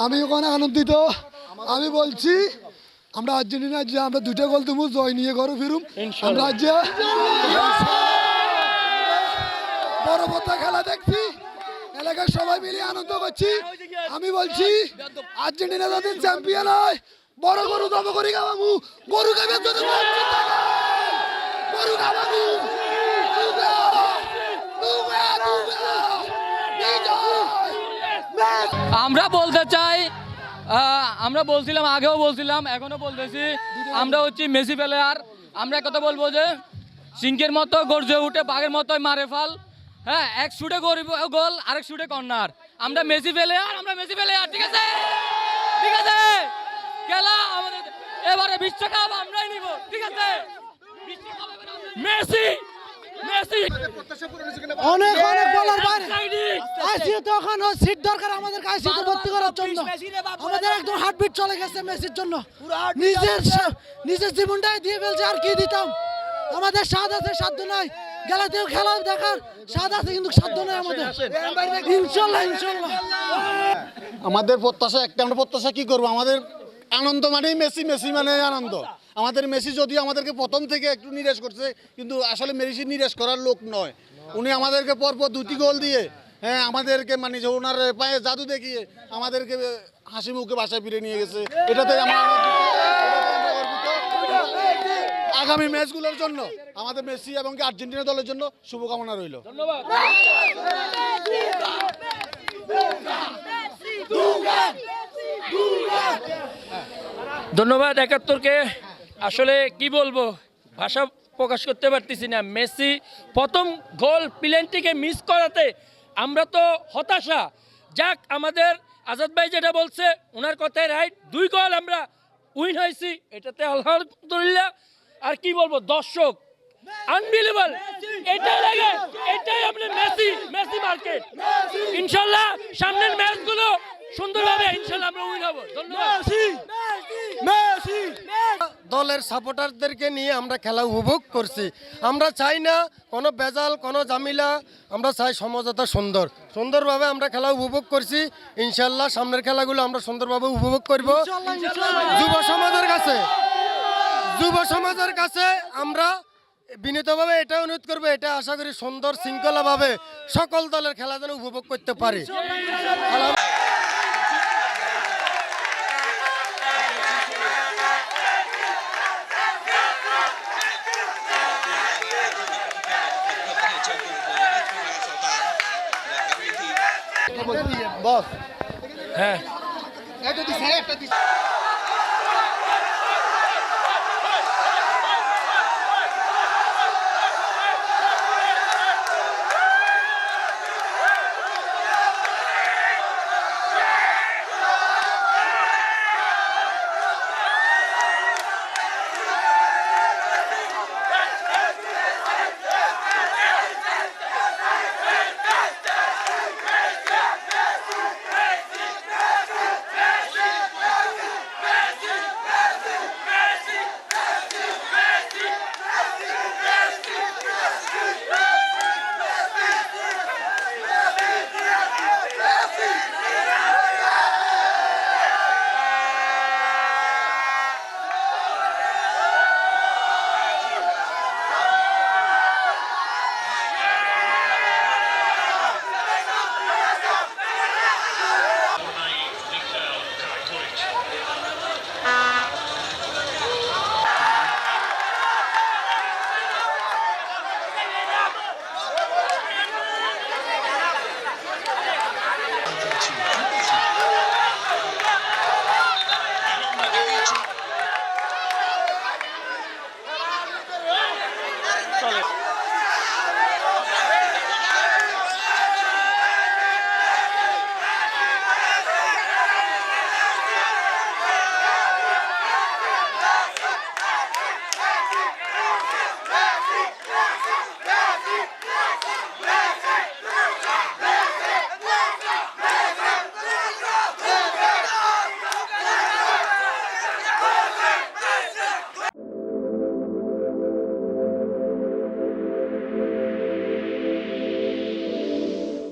আমি ওখানে আনন্দিত। আমি বলছি আমরা আর্জেন্টিনা যে আমরা 2টা গোল দেবো, জয় নিয়ে ঘরে ফিরুম। আমরা আজ বড় পর্দা খেলা দেখছি, এলাকার সবাই মিলে আনন্দ করছি। আমি বলছি আর্জেন্টিনা যদি চ্যাম্পিয়ন হয়, বড় গরু দাম করি খাবো, গরু খাবে গরু খাবো। আমরা বলতে চাই, আমরা বলছিলাম, আগেও বলছিলাম, এখনো বলতেছি, আমরা হচ্ছি মেসি প্লেয়ার। আমরা কথা বলবো যে সিংকের মতো গর্জে উঠে বাঘের মতোই মারে ফাল। হ্যাঁ, এক শুটে গোল, আরেক শুটে কর্নার। আমরা মেসি প্লেয়ার, ঠিক আছে, ঠিক আছে। খেলা আমাদের এবারে বিশ্বকাপ আমরাই নিব, ঠিক আছে। মেসি মেসি অনেক অনেক বলার বাইরে আইসিইউ তো এখন সিট দরকার আমাদের আইসিইউতে ভর্তি করার জন্য। আমাদের একদম হার্টবিট চলে গেছে মেসির জন্য। নিজের জীবনটাই দিয়ে ফেলছে, আর কি দিতাম। আমাদের স্বাদ আছে, সাধ্য নাই। গেলাতেও খেলা দেখার স্বাদ আছে, কিন্তু সাধ্য নাই আমাদের। ইনশাল্লাহ ইনশাল্লাহ আমাদের প্রত্যাশা একটা, আমরা প্রত্যাশা কি করবো, আমাদের আনন্দ মানেই মেসি, মেসি মানে আনন্দ। আমাদের মেসি যদিও আমাদেরকে প্রথম থেকে একটু নিরাশ করছে, কিন্তু আসলে মেসি নিরাশ করার লোক নয়। উনি আমাদেরকে পরপর 2টি গোল দিয়ে, হ্যাঁ, আমাদেরকে মানে যে ওনার পায়ে জাদু দেখিয়ে আমাদেরকে হাসি মুখে বাসায় ফিরে নিয়ে গেছে। এটাতে আমরা আগামী ম্যাচগুলোর জন্য আমাদের মেসি এবং আর্জেন্টিনা দলের জন্য শুভকামনা রইল। ধন্যবাদ। ধন্যবাদ 71কে। আসলে কি বলবো, ভাষা প্রকাশ করতে পারতেছি না। মেসি প্রথম গোল প্লেনটিকে মিস করাতে আমরা তো হতাশা। যাক, আমাদের আজাদ ভাই যেটা বলছে ওনার কথাই রাইট, 2 গোল আমরা উইন হয়েছি, এটাতে আলহামদুলিল্লাহ। আর কি বলবো, দর্শক আনবিলিভেবল, এটাই লাগে, এটাই আপনার মেসি মার্কেট। ইনশাল্লাহ সামনের ম্যাচগুলো সুন্দরভাবে ইনশাল্লাহ আমরা উইন হব। ধন্যবাদ। দলের সাপোর্টারদেরকে নিয়ে আমরা খেলা উপভোগ করছি। আমরা চাই না কোনো বেজাল, কোনো জামিলা। আমরা চাই সমঝোতা, সুন্দরভাবে আমরা খেলা উপভোগ করছি। ইনশাল্লাহ সামনের খেলাগুলো আমরা সুন্দরভাবে উপভোগ করব। যুব সমাজের কাছে আমরা বিনীতভাবে এটা অনুরোধ করবো, এটা আশা করি সুন্দর শৃঙ্খলাভাবে সকল দলের খেলা যেন উপভোগ করতে পারি। বস, হ্যাঁ,